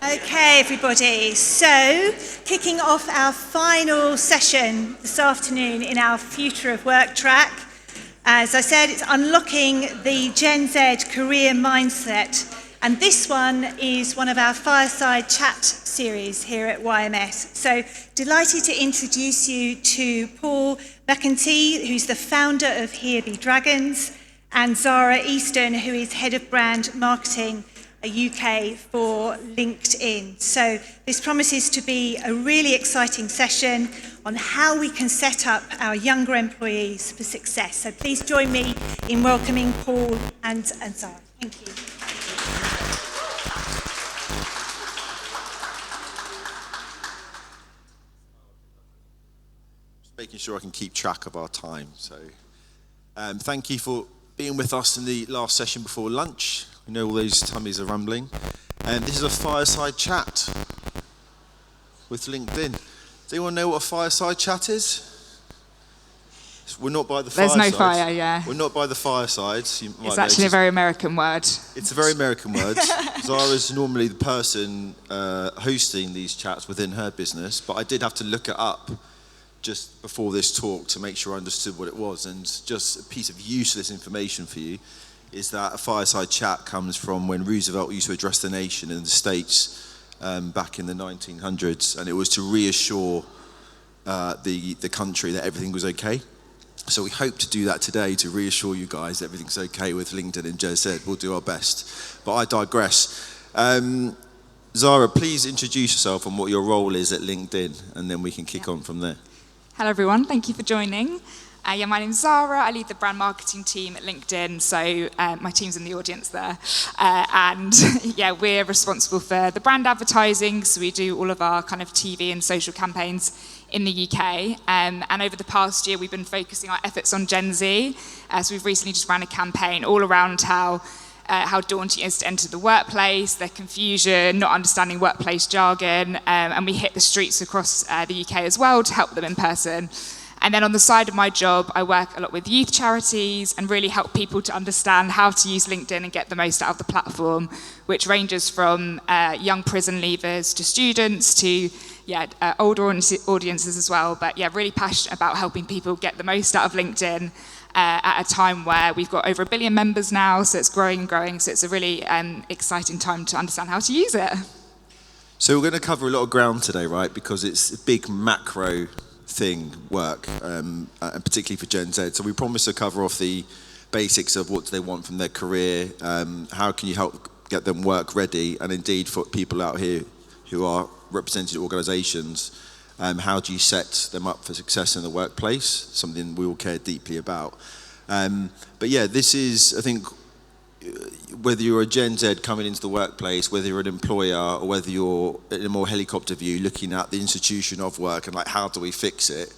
Okay, everybody. So, kicking off our final session this afternoon in our Future of Work track. As I said, it's unlocking the Gen Z career mindset. And this one is one of our Fireside chat series here at YMS. So, delighted to introduce you to Paul McEntee, who's the founder of Here Be Dragons, and Zara Easton, who is Head of Brand Marketing UK for LinkedIn. So this promises to be a really exciting session on how we can set up our younger employees for success. So please join me in welcoming Paul and Zara. Thank you. Just making sure I can keep track of our time. So thank you for being with us in the last session before lunch. We know all those tummies are rumbling. And this is a fireside chat with LinkedIn. Does anyone know what a fireside chat is? We're not by the fireside. There's no fire, yeah. We're not by the fireside. It's actually a very American word. It's a very American word. Zara's normally the person hosting these chats within her business, but I did have to look it up just before this talk to make sure I understood what it was. And just a piece of useless information for you is that a fireside chat comes from when Roosevelt used to address the nation in the States back in the 1900s, and it was to reassure the country that everything was okay. So we hope to do that today, to reassure you guys that everything's okay with LinkedIn and JZ. We'll do our best. But I digress. Zara, please introduce yourself and what your role is at LinkedIn, and then we can kick on from there. Hello everyone, thank you for joining. My name's Zara, I lead the brand marketing team at LinkedIn, so my team's in the audience there. We're responsible for the brand advertising, so we do all of our kind of TV and social campaigns in the UK. And over the past year, we've been focusing our efforts on Gen Z. So we've recently just ran a campaign all around how daunting it is to enter the workplace, their confusion, not understanding workplace jargon, and we hit the streets across the UK as well to help them in person. And then on the side of my job, I work a lot with youth charities and really help people to understand how to use LinkedIn and get the most out of the platform, which ranges from young prison leavers to students to older audiences as well. But really passionate about helping people get the most out of LinkedIn at a time where we've got over 1 billion members now, so it's growing and growing. So it's a really exciting time to understand how to use it. So we're going to cover a lot of ground today, right? Because it's a big macro work, and particularly for Gen Z. So we promise to cover off the basics of what do they want from their career, how can you help get them work ready, and indeed for people out here who are represented organisations, how do you set them up for success in the workplace, something we all care deeply about. This is, I think, whether you're a Gen Z coming into the workplace, whether you're an employer, or whether you're in a more helicopter view looking at the institution of work and like how do we fix it,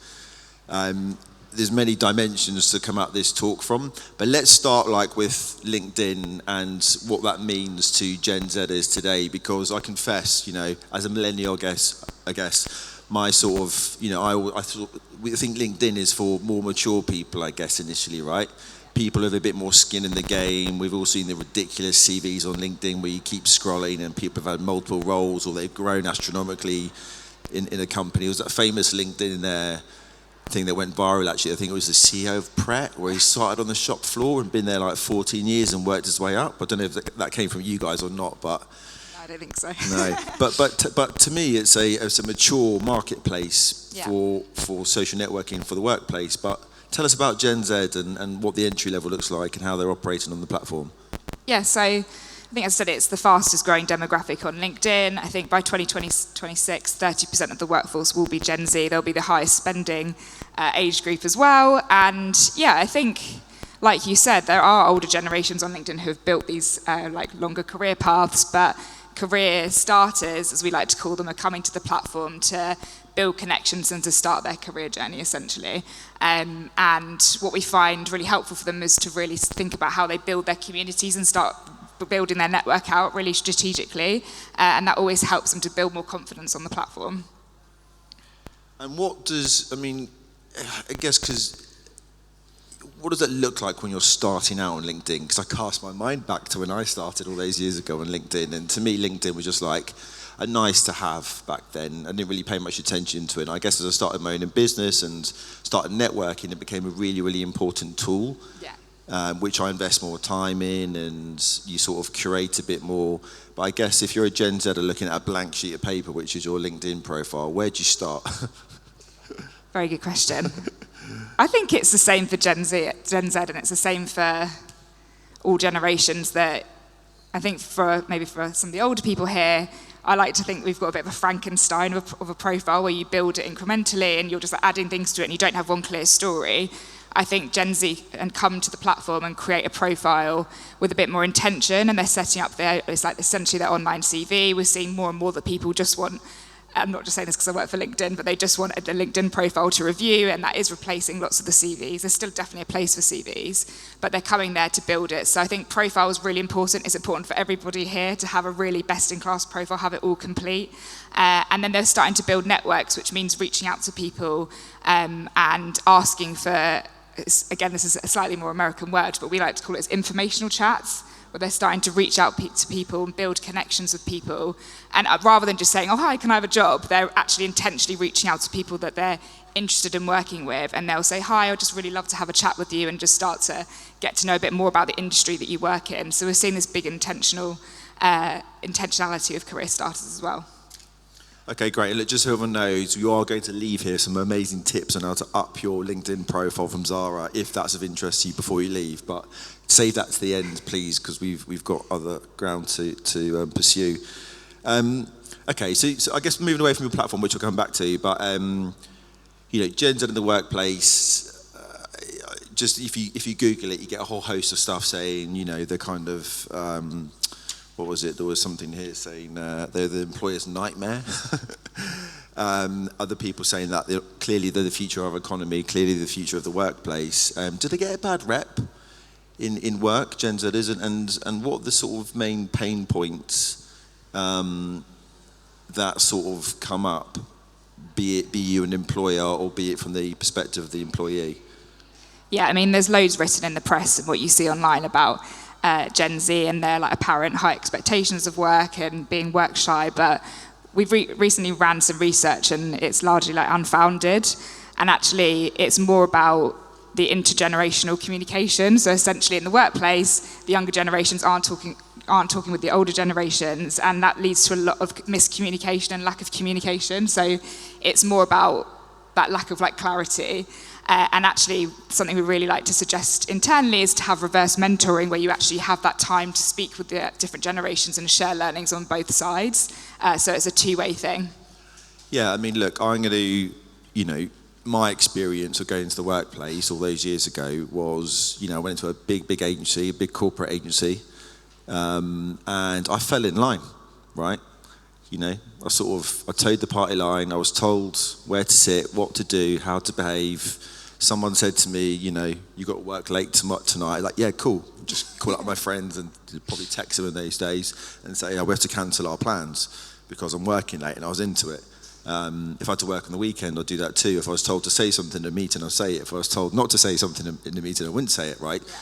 there's many dimensions to come out this talk from. But let's start with LinkedIn and what that means to Gen Zers today, because I confess, as a millennial, I guess my sort of, we think LinkedIn is for more mature people, I guess, initially, right? People have a bit more skin in the game. We've all seen the ridiculous CVs on LinkedIn where you keep scrolling and people have had multiple roles or they've grown astronomically in a company. It was that famous LinkedIn thing that went viral, actually. I think it was the CEO of Pret, where he started on the shop floor and been there 14 years and worked his way up. I don't know if that came from you guys or not, but... No, I don't think so. No, but to me, it's a mature marketplace for social networking for the workplace. But tell us about Gen Z and what the entry level looks like and how they're operating on the platform. Yeah, so I think, as I said, it's the fastest growing demographic on LinkedIn. I think by 2026, 30% of the workforce will be Gen Z. They'll be the highest spending age group as well. And I think, like you said, there are older generations on LinkedIn who have built these longer career paths, but career starters, as we like to call them, are coming to the platform to build connections and to start their career journey, essentially. And what we find really helpful for them is to really think about how they build their communities and start building their network out really strategically. And that always helps them to build more confidence on the platform. And what does it look like when you're starting out on LinkedIn? Because I cast my mind back to when I started all those years ago on LinkedIn. And to me, LinkedIn was just a nice to have back then. I didn't really pay much attention to it. And I guess as I started my own business and started networking, it became a really, really important tool, which I invest more time in, and you sort of curate a bit more. But I guess if you're a Gen Zer looking at a blank sheet of paper, which is your LinkedIn profile, where do you start? Very good question. I think it's the same for Gen Z, and it's the same for all generations. That I think maybe for some of the older people here, I like to think we've got a bit of a Frankenstein of a profile where you build it incrementally and you're just adding things to it and you don't have one clear story. I think Gen Z and come to the platform and create a profile with a bit more intention, and they're setting up it's like essentially their online CV. We're seeing more and more that people just want, I'm not just saying this because I work for LinkedIn, but they just want a LinkedIn profile to review, and that is replacing lots of the CVs. There's still definitely a place for CVs, but they're coming there to build it. So I think profile is really important. It's important for everybody here to have a really best-in-class profile, have it all complete. And then they're starting to build networks, which means reaching out to people and asking for, again, this is a slightly more American word, but we like to call it as informational chats, where they're starting to reach out to people and build connections with people. And rather than just saying, oh, hi, can I have a job? They're actually intentionally reaching out to people that they're interested in working with. And they'll say, hi, I'd just really love to have a chat with you, and just start to get to know a bit more about the industry that you work in. So we're seeing this big intentionality of career starters as well. Okay, great. Look, just so everyone knows, you are going to leave here some amazing tips on how to up your LinkedIn profile from Zara, if that's of interest to you before you leave. But save that to the end, please, because we've got other ground to pursue. Okay, so I guess moving away from your platform, which we'll come back to, but Gen Z in the workplace. Just if you Google it, you get a whole host of stuff saying, the kind of what was it? There was something here saying they're the employer's nightmare. Other people saying that clearly they're the future of our economy, clearly the future of the workplace. Do they get a bad rep in work, Gen Z isn't? And what are the sort of main pain points that sort of come up, be you an employer or be it from the perspective of the employee? Yeah, I mean, there's loads written in the press and what you see online about Gen Z and their apparent high expectations of work and being work shy, but we've recently ran some research and it's largely unfounded, and actually it's more about the intergenerational communication. So essentially in the workplace, the younger generations aren't talking with the older generations, and that leads to a lot of miscommunication and lack of communication. So it's more about that lack of clarity. And actually, something we really like to suggest internally is to have reverse mentoring, where you actually have that time to speak with the different generations and share learnings on both sides. So it's a two-way thing. Yeah, I mean, look, I'm going to, my experience of going into the workplace all those years ago was, I went into a big agency, a big corporate agency, and I fell in line, right? I towed the party line. I was told where to sit, what to do, how to behave. Someone said to me, you got to work late tonight. Yeah, cool. Just call up my friends and probably text them in those days and say, we have to cancel our plans because I'm working late, and I was into it. If I had to work on the weekend, I'd do that too. If I was told to say something in a meeting, I'd say it. If I was told not to say something in the meeting, I wouldn't say it, right? Yeah.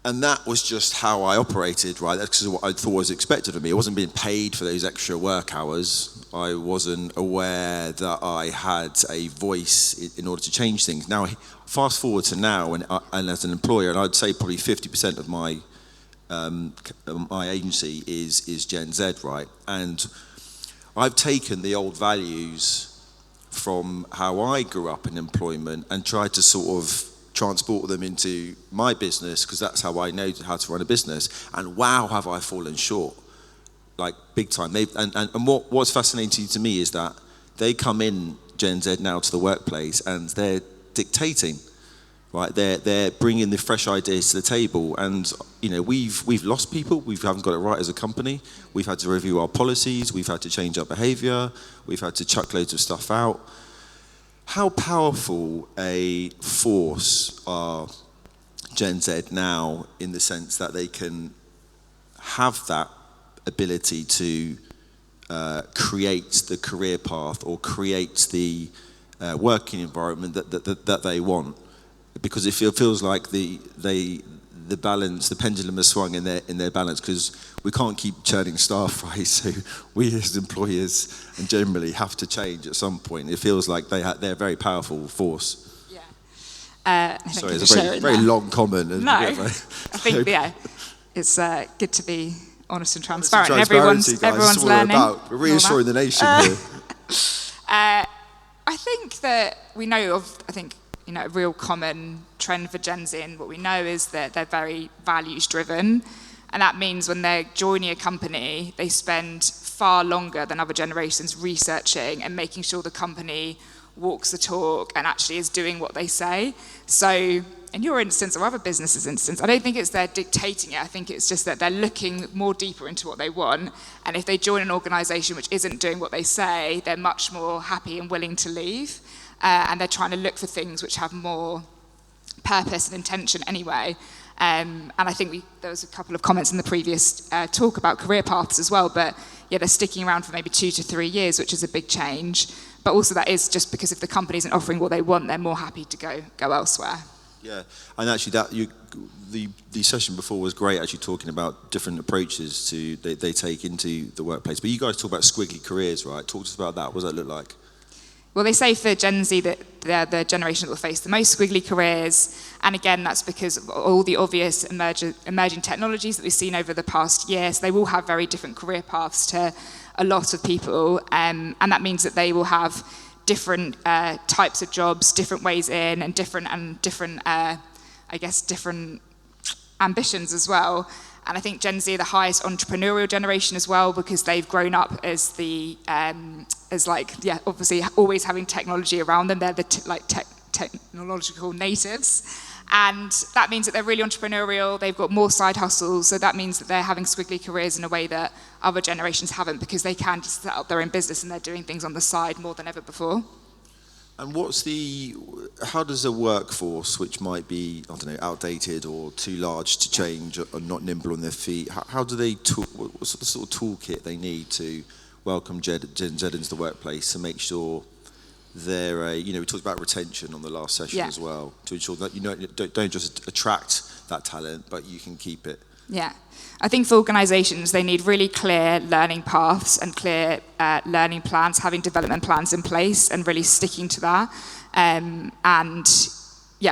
And that was just how I operated, right? That's what I thought was expected of me. I wasn't being paid for those extra work hours. I wasn't aware that I had a voice in order to change things. Now, fast forward to now, and as an employer, and I'd say probably 50% of my agency is Gen Z, right? And I've taken the old values from how I grew up in employment and tried to sort of transport them into my business, because that's how I know how to run a business. And wow, have I fallen short, big time. And what's fascinating to me is that they come in, Gen Z now, to the workplace, and they're dictating, right? They're bringing the fresh ideas to the table. And we've lost people. We haven't got it right as a company. We've had to review our policies. We've had to change our behaviour. We've had to chuck loads of stuff out. How powerful a force are Gen Z now, in the sense that they can have that ability to create the career path or create the working environment that they want? Because it feels like the the balance, the pendulum has swung in their balance, because we can't keep churning staff, right? So we as employers and generally have to change at some point. It feels like they're a very powerful force. Sorry, it's a very long comment. No, I think it's good to be honest and transparent. Everyone's learning. We're reassuring the nation here. I think that we know of, a real common trend for Gen Z, and what we know is that they're very values driven. And that means when they're joining a company, they spend far longer than other generations researching and making sure the company walks the talk and actually is doing what they say. So in your instance, or other businesses' instance, I don't think it's they're dictating it. I think it's just that they're looking more deeper into what they want. And if they join an organisation which isn't doing what they say, they're much more happy and willing to leave. And they're trying to look for things which have more purpose and intention anyway. And I think there was a couple of comments in the previous talk about career paths as well, but they're sticking around for maybe 2 to 3 years, which is a big change. But also that is just because if the company isn't offering what they want, they're more happy to go elsewhere. Yeah, and actually the session before was great, actually talking about different approaches they take into the workplace. But you guys talk about squiggly careers, right? Talk to us about that. What does that look like? Well, they say for Gen Z that they're the generation that will face the most squiggly careers. And again, that's because of all the obvious emerging technologies that we've seen over the past year. So they will have very different career paths to a lot of people. And that means that they will have different types of jobs, different ways in, and different ambitions as well. And I think Gen Z are the highest entrepreneurial generation as well, because they've grown up as obviously always having technology around them. They're the technological natives. And that means that they're really entrepreneurial. They've got more side hustles. So that means that they're having squiggly careers in a way that other generations haven't, because they can just set up their own business and they're doing things on the side more than ever before. And how does a workforce which might be, outdated or too large to change or not nimble on their feet, how do they what's the sort of toolkit they need to welcome Gen Z into the workplace to make sure they're we talked about retention on the last session as well, to ensure that don't just attract that talent, but you can keep it. Yeah. I think for organisations, they need really clear learning paths and clear learning plans, having development plans in place and really sticking to that. I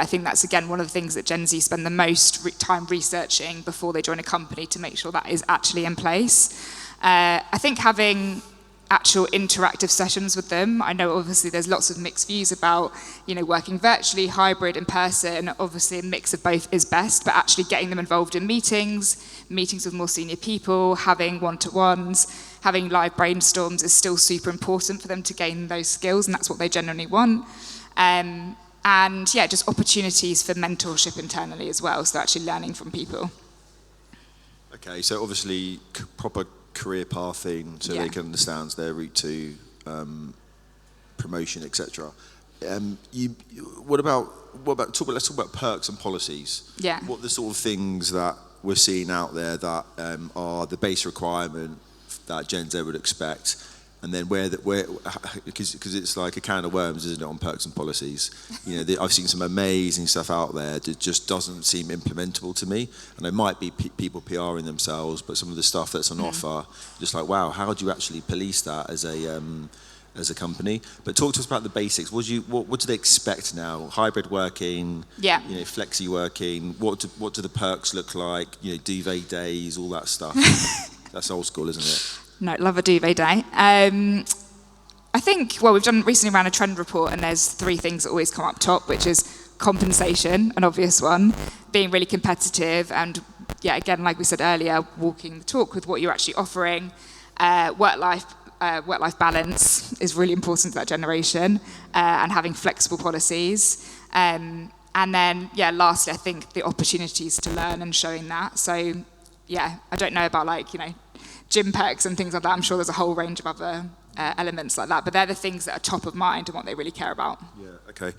think that's, again, one of the things that Gen Z spend the most time researching before they join a company to make sure that is actually in place. I think having actual interactive sessions with them. I know obviously there's lots of mixed views about, working virtually, hybrid, in person. Obviously a mix of both is best, but actually getting them involved in meetings with more senior people, having one-to-ones, having live brainstorms is still super important for them to gain those skills, and that's what they generally want. Just opportunities for mentorship internally as well, so actually learning from people. Okay, so obviously proper career pathing, so they can understand their route to promotion, etc. Let's talk about perks and policies. Yeah. What are the sort of things that we're seeing out there that are the base requirement that Gen Z would expect, and then because it's like a can of worms, isn't it, on perks and policies? I've seen some amazing stuff out there that just doesn't seem implementable to me, and there might be people PRing themselves, but some of the stuff that's on offer, just like, wow, how do you actually police that as a company? But talk to us about the basics. What do they expect now? Hybrid working, flexi working. What do the perks look like? Duvet days, all that stuff. That's old school, isn't it? No, love a duvet day. I think, we've recently ran a trend report, and there's 3 things that always come up top, which is compensation, an obvious one, being really competitive, and again, like we said earlier, walking the talk with what you're actually offering. Work-life balance is really important to that generation, and having flexible policies. And then, lastly, I think the opportunities to learn and showing that. So, I don't know about gym perks and things like that. I'm sure there's a whole range of other elements like that, but they're the things that are top of mind and what they really care about. Yeah, okay.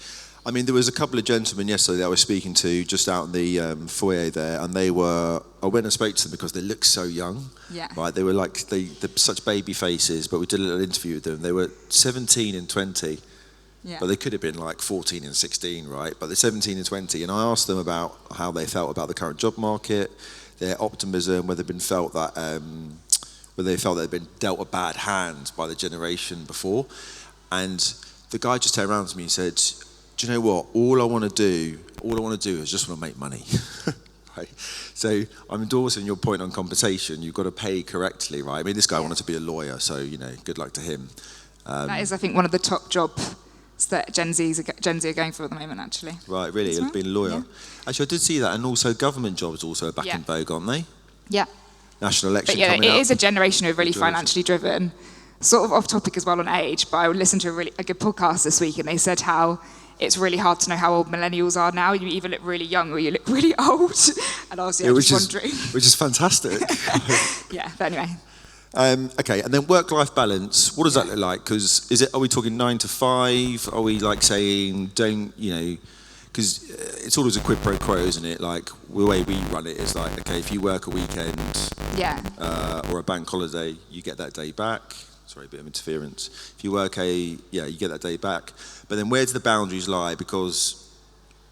I mean, there was a couple of gentlemen yesterday that I was speaking to just out in the foyer there, and I went and spoke to them because they looked so young. Yeah. Right, they were they're such baby faces, but we did a little interview with them. They were 17 and 20. Yeah. but they could have been like 14 and 16, right? But they're 17 and 20. And I asked them about how they felt about the current job market, their optimism, whether they felt they'd been dealt a bad hand by the generation before. And the guy just turned around to me and said, do you know what? All I want to do is just want to make money. Right? So I'm endorsing your point on compensation. You've got to pay correctly, right? I mean, this guy wanted to be a lawyer, so, good luck to him. That is, I think, one of the top jobs that Gen Z are going for at the moment, actually. Right, really? That's right. Being a lawyer? Yeah. Actually, I did see that. And also government jobs also are back in vogue, aren't they? Yeah. National election But yeah, coming up. it is a generation who are really financially driven. Sort of off topic as well on age, but I listened to a good podcast this week, and they said how it's really hard to know how old millennials are now. You either look really young or you look really old. And I was just wondering. Which is fantastic. Yeah, but anyway. Okay, and then work-life balance. What does that look like? Because are we talking 9 to 5? Are we like saying because it's always a quid pro quo, isn't it? Like the way we run it is like, okay, if you work a weekend or a bank holiday, you get that day back. Sorry, a bit of interference. If you work you get that day back. But then where do the boundaries lie? Because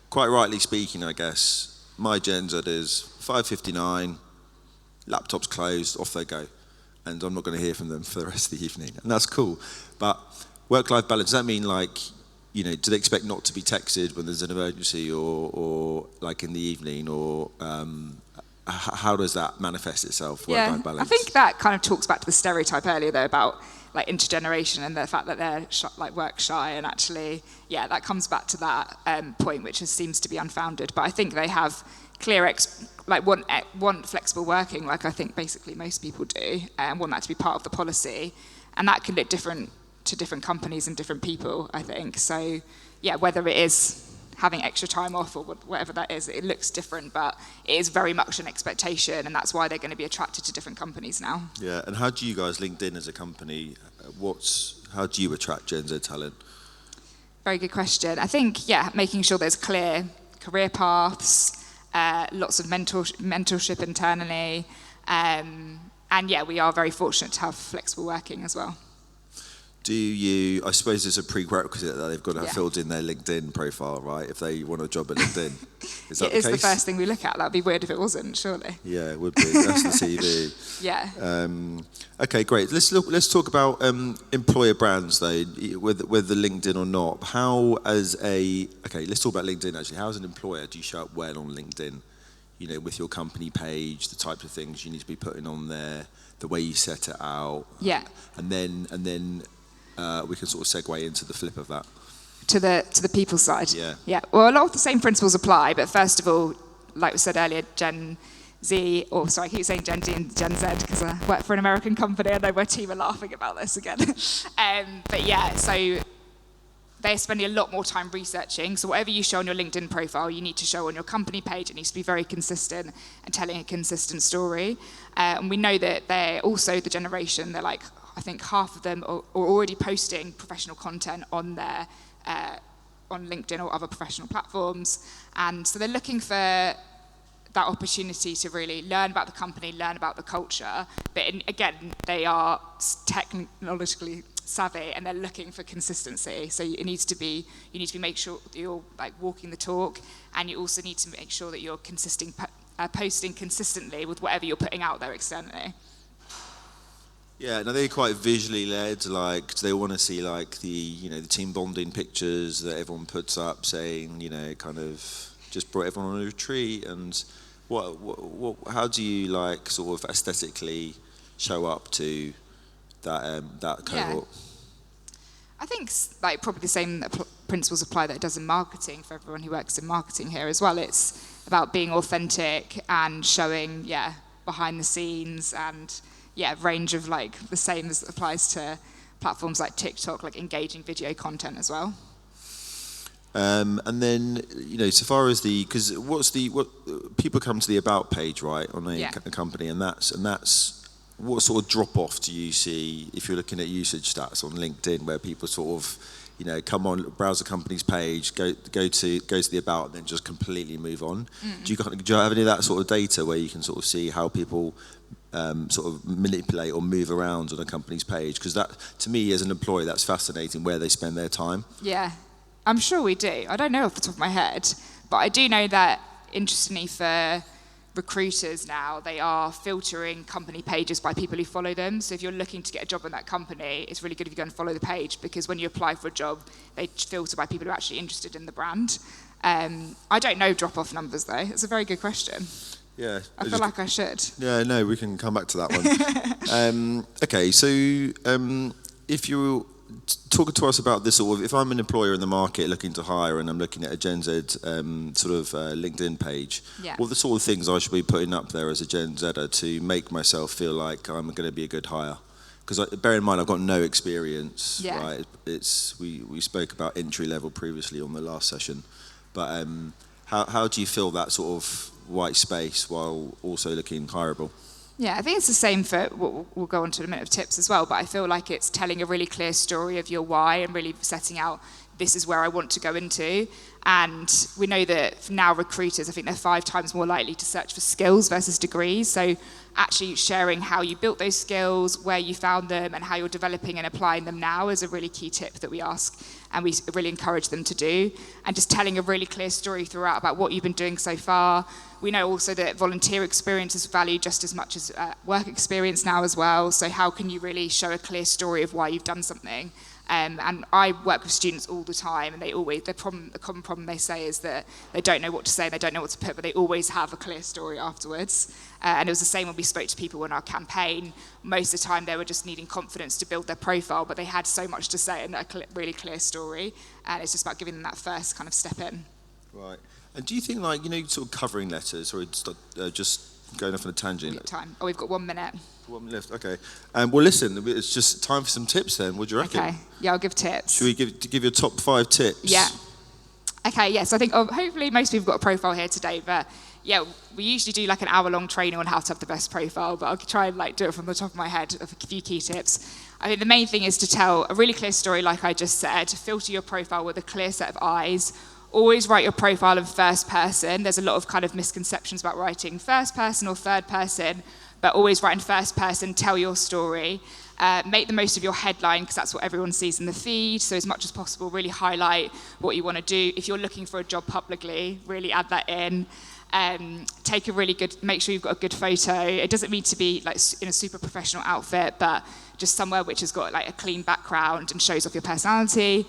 quite rightly speaking, I guess, my Gen Z is 5:59, laptop's closed, off they go. And I'm not going to hear from them for the rest of the evening. And that's cool. But work-life balance, does that mean like, do they expect not to be texted when there's an emergency or like in the evening or how does that manifest itself, work-life balance? I think that kind of talks back to the stereotype earlier though about like intergeneration and the fact that they're work shy, and actually, that comes back to that point, which seems to be unfounded. But I think they have clear want flexible working, like I think basically most people do, and want that to be part of the policy, and that can look different to different companies and different people, I think. So, whether it is having extra time off or whatever that is, it looks different, but it is very much an expectation, and that's why they're going to be attracted to different companies now. Yeah, and how do you guys, LinkedIn as a company, how do you attract Gen Z talent? Very good question. I think, making sure there's clear career paths, lots of mentorship internally, and we are very fortunate to have flexible working as well. I suppose it's a prerequisite that they've got to have filled in their LinkedIn profile, right? If they want a job at LinkedIn. Is that the case? It's the first thing we look at. That'd be weird if it wasn't, surely. Yeah, it would be. That's the CV. Yeah. Okay, great. Let's talk about employer brands, though, whether LinkedIn or not. Let's talk about LinkedIn, actually. How as an employer do you show up well on LinkedIn? With your company page, the types of things you need to be putting on there, the way you set it out. Yeah. And then we can sort of segue into the flip of that. To the people side. Yeah. Well, a lot of the same principles apply, but first of all, like we said earlier, Gen Z, I keep saying Gen Z and Gen Z because I work for an American company. I know my team are laughing about this again. So they're spending a lot more time researching. So whatever you show on your LinkedIn profile, you need to show on your company page. It needs to be very consistent and telling a consistent story. And we know that they're also the generation, they're like, I think half of them are already posting professional content on their on LinkedIn or other professional platforms, and so they're looking for that opportunity to really learn about the company, learn about the culture. But again, they are technologically savvy and they're looking for consistency. So you need to make sure that you're like walking the talk, and you also need to make sure that you're posting consistently with whatever you're putting out there externally. Yeah, now they're quite visually led. Like, do they want to see like the team bonding pictures that everyone puts up, saying kind of just brought everyone on a retreat? And what how do you like sort of aesthetically show up to that cohort? I think like probably the same principles apply that it does in marketing for everyone who works in marketing here as well. It's about being authentic and showing behind the scenes and range of like the same as applies to platforms like TikTok, like engaging video content as well. And then so far as because what people come to the about page, right, on a company, and that's what sort of drop off do you see if you're looking at usage stats on LinkedIn, where people sort of come on, browse the company's page, go to the about, and then just completely move on? Do you have any of that sort of data where you can sort of see how people sort of manipulate or move around on a company's page? Because that, to me, as an employee, that's fascinating where they spend their time. Yeah, I'm sure we do. I don't know off the top of my head, but I do know that, interestingly, for recruiters now, they are filtering company pages by people who follow them. So if you're looking to get a job in that company, it's really good if you go and follow the page, because when you apply for a job, they filter by people who are actually interested in the brand. I don't know drop-off numbers, though. It's a very good question. Yeah. I feel like I should. Yeah, no, we can come back to that one. Okay, so if you're talking to us about this sort of, if I'm an employer in the market looking to hire and I'm looking at a Gen Z LinkedIn page, Yeah. what are the sort of things I should be putting up there as a Gen Zer to make myself feel like I'm going to be a good hire? Because bear in mind, I've got no experience, Yeah. right? We spoke about entry level previously on the last session, but how do you fill that sort of white space while also looking hireable? Yeah, I think it's the same for, we'll go on to a minute of tips as well, but I feel like it's telling a really clear story of your why and really setting out, this is where I want to go into. And we know that now recruiters, I think they're 5 times more likely to search for skills versus degrees. So actually sharing how you built those skills, where you found them, and how you're developing and applying them now is a really key tip that we ask and we really encourage them to do. And just telling a really clear story throughout about what you've been doing so far. We know also that volunteer experience is valued just as much as work experience now as well. So how can you really show a clear story of why you've done something? And I work with students all the time, and the common problem they say is that they don't know what to say, they don't know what to put, but they always have a clear story afterwards. And it was the same when we spoke to people in our campaign. Most of the time they were just needing confidence to build their profile, but they had so much to say and a really clear story. And it's just about giving them that first kind of step in. Right. And do you think, like, sort of covering letters, or just going off on a tangent? Time. Oh, we've got 1 minute. 1 minute left, okay. Well, listen, it's just time for some tips then. What do you reckon? Okay, yeah, I'll give tips. Should we give you a top 5 tips? Yeah. Okay, yes, I think hopefully most people have got a profile here today, but yeah, we usually do like an hour-long training on how to have the best profile, but I'll try and do it from the top of my head of a few key tips. I think the main thing is to tell a really clear story, like I just said, to filter your profile with a clear set of eyes. Always write your profile in first person. There's a lot of kind of misconceptions about writing first person or third person, but always write in first person, tell your story. Make the most of your headline, because that's what everyone sees in the feed. So as much as possible, really highlight what you want to do. If you're looking for a job publicly, really add that in. Make sure you've got a good photo. It doesn't need to be like in a super professional outfit, but just somewhere which has got like a clean background and shows off your personality.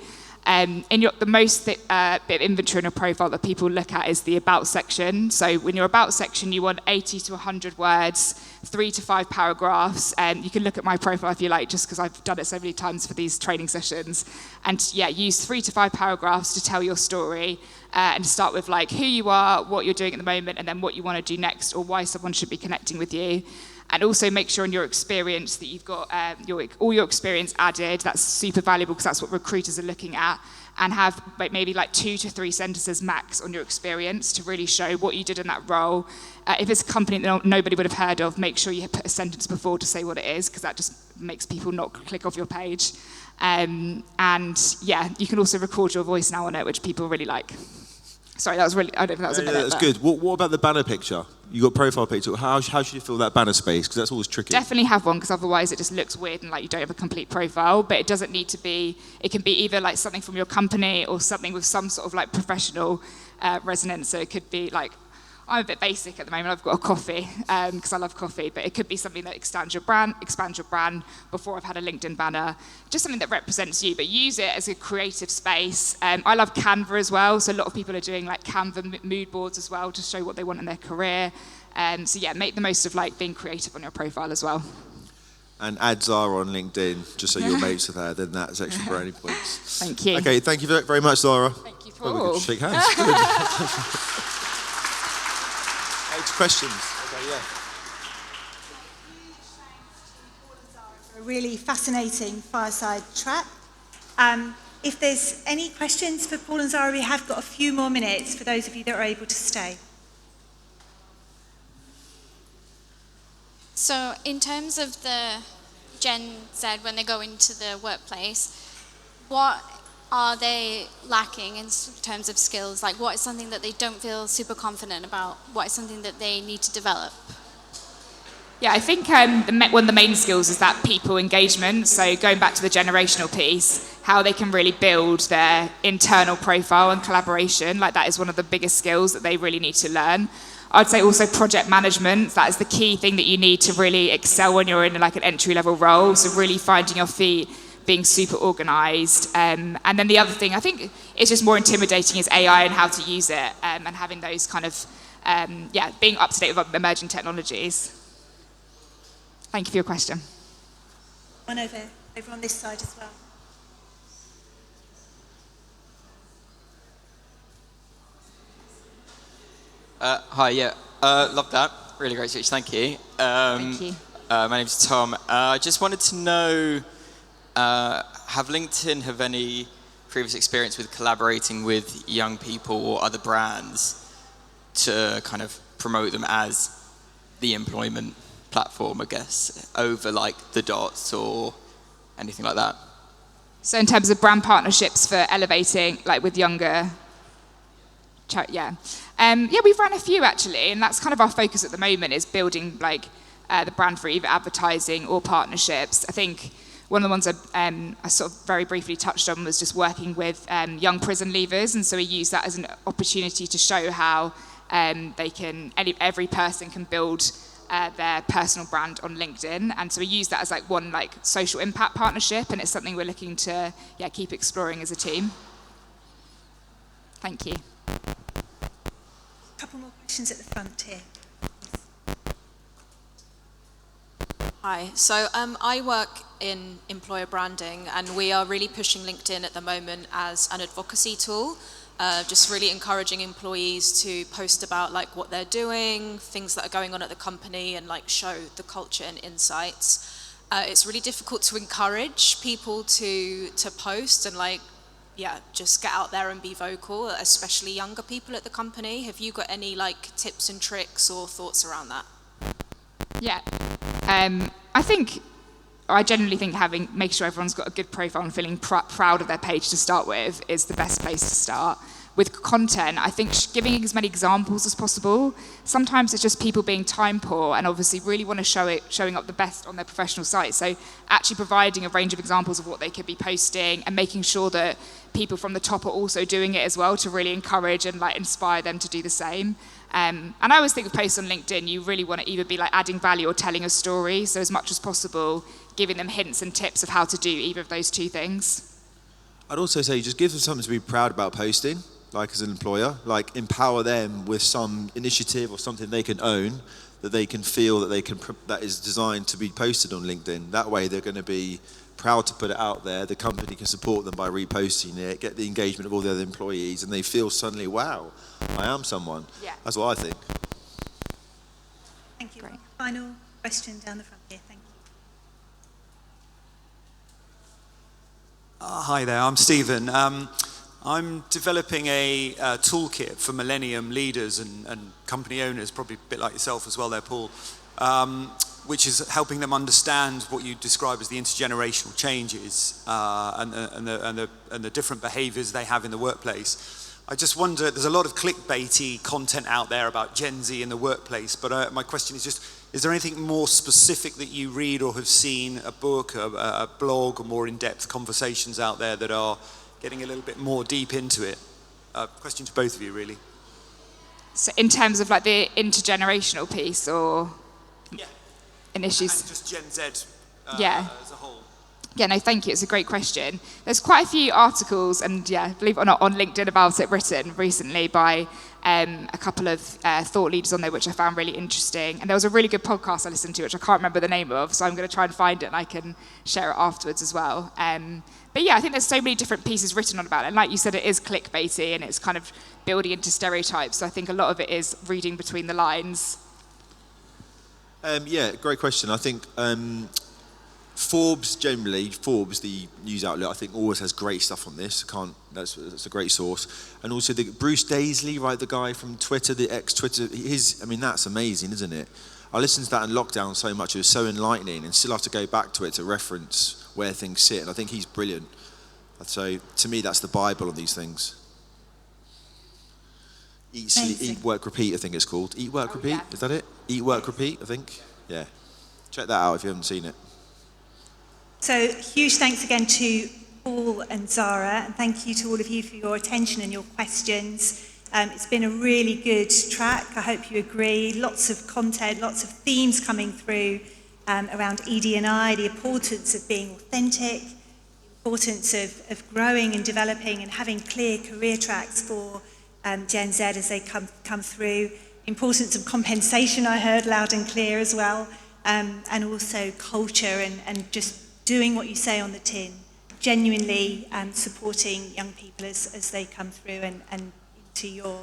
The most bit of inventory in your profile that people look at is the about section. So when your about section, you want 80 to 100 words, 3 to 5 paragraphs. You can look at my profile if you like, just because I've done it so many times for these training sessions. And yeah, use 3 to 5 paragraphs to tell your story and start with like who you are, what you're doing at the moment, and then what you want to do next, or why someone should be connecting with you. And also make sure in your experience that you've got all your experience added. That's super valuable because that's what recruiters are looking at. And have maybe like 2 to 3 sentences max on your experience to really show what you did in that role. If it's a company that nobody would have heard of, make sure you put a sentence before to say what it is, because that just makes people not click off your page. And yeah, you can also record your voice now on it, which people really like. Sorry, that was really, I don't think that was a minute. That's good. What about the banner picture? You got profile picture. How should you fill that banner space? Because that's always tricky. Definitely have one, because otherwise it just looks weird and like you don't have a complete profile. But it doesn't need to be, it can be either like something from your company or something with some sort of like professional resonance. So it could be like, I'm a bit basic at the moment. I've got a coffee because I love coffee, but it could be something that expands your brand before I've had a LinkedIn banner, just something that represents you, but use it as a creative space. I love Canva as well. So a lot of people are doing like Canva mood boards as well to show what they want in their career. So yeah, make the most of like being creative on your profile as well. And add Zara on LinkedIn, just so you're mates with her, then that's extra brownie points. Thank you. Okay, thank you very much, Zara. Thank you, Paul. Oh, we could shake hands. Good. Questions? Okay, yeah. A really fascinating fireside track. If there's any questions for Paul and Zara, we have got a few more minutes for those of you that are able to stay. So in terms of the Gen Z, when they go into the workplace, what are they lacking in terms of skills? Like, what is something that they don't feel super confident about? What is something that they need to develop? Yeah, I think one of the main skills is that people engagement. So going back to the generational piece, how they can really build their internal profile and collaboration. Like that is one of the biggest skills that they really need to learn. I'd say also project management. That is the key thing that you need to really excel when you're in like an entry-level role. So really finding your feet, being super organised. And then the other thing I think is just more intimidating is AI and how to use it, and having those kind of, being up to date with emerging technologies. Thank you for your question. One over on this side as well. Hi, yeah. Love that. Really great speech. Thank you. Thank you. My name's Tom. I just wanted to know, have LinkedIn have any previous experience with collaborating with young people or other brands to kind of promote them as the employment platform, I guess, over like the dots or anything like that? So in terms of brand partnerships for elevating, like with younger, we've run a few actually, and that's kind of our focus at the moment is building like the brand for either advertising or partnerships. I think one of the ones I sort of very briefly touched on was just working with young prison leavers, and so we use that as an opportunity to show how every person can build their personal brand on LinkedIn, and so we use that as like one like social impact partnership, and it's something we're looking to keep exploring as a team. Thank you. A couple more questions at the front here. Hi, so I work in employer branding, and we are really pushing LinkedIn at the moment as an advocacy tool. Just really encouraging employees to post about like what they're doing, things that are going on at the company, and like show the culture and insights. It's really difficult to encourage people to post and like, just get out there and be vocal, especially younger people at the company. Have you got any like tips and tricks or thoughts around that? Yeah, I generally think making sure everyone's got a good profile and feeling proud of their page to start with is the best place to start. With content, I think giving as many examples as possible. Sometimes it's just people being time poor and obviously really want to showing up the best on their professional site. So actually providing a range of examples of what they could be posting and making sure that people from the top are also doing it as well to really encourage and like inspire them to do the same. And I always think with posts on LinkedIn, you really want to either be like adding value or telling a story. So as much as possible, giving them hints and tips of how to do either of those two things. I'd also say just give them something to be proud about posting, like as an employer, like empower them with some initiative or something they can own that they can feel that is designed to be posted on LinkedIn. That way they're going to be proud to put it out there. The company can support them by reposting it, get the engagement of all the other employees, and they feel suddenly, wow, I am someone. Yeah. That's what I think. Thank you. Great. Final question down the front here. Thank you. Hi there, I'm Stephen. I'm developing a toolkit for millennium leaders and company owners, probably a bit like yourself as well there, Paul, which is helping them understand what you describe as the intergenerational changes and the different behaviours they have in the workplace. I just wonder, there's a lot of clickbaity content out there about Gen Z in the workplace, but my question is just, is there anything more specific that you read or have seen, a book, a blog, or more in-depth conversations out there that are getting a little bit more deep into it? Question to both of you, really. So in terms of like the intergenerational piece or in issues? And just Gen Z as a whole. Yeah, no, thank you. It's a great question. There's quite a few articles and believe it or not, on LinkedIn about it written recently by a couple of thought leaders on there, which I found really interesting. And there was a really good podcast I listened to, which I can't remember the name of, so I'm going to try and find it and I can share it afterwards as well. But yeah, I think there's so many different pieces written on about it. And like you said, it is clickbaity and it's kind of building into stereotypes. So I think a lot of it is reading between the lines. Great question. I think Forbes, the news outlet, I think always has great stuff on this. That's a great source. And also Bruce Daisley, right, the guy from Twitter, the ex-Twitter, that's amazing, isn't it? I listened to that in lockdown so much, it was so enlightening, and still have to go back to it to reference where things sit, and I think he's brilliant. So to me, that's the Bible on these things. Eat, Work, Repeat, I think it's called. Eat, Work, Repeat, yeah. Is that it? Eat, Work, Repeat, I think. Yeah. check that out if you haven't seen it. So huge thanks again to Paul and Zara, and thank you to all of you for your attention and your questions. It's been a really good track. I hope you agree. Lots of content, lots of themes coming through around ED&I, the importance of being authentic, the importance of growing and developing and having clear career tracks for Gen Z as they come through. Importance of compensation, I heard loud and clear as well, and also culture and just doing what you say on the tin, genuinely supporting young people as they come through and into your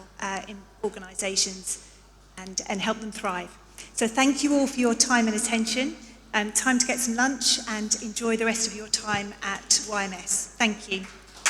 organisations and help them thrive. So thank you all for your time and attention. Time to get some lunch and enjoy the rest of your time at YMS. Thank you.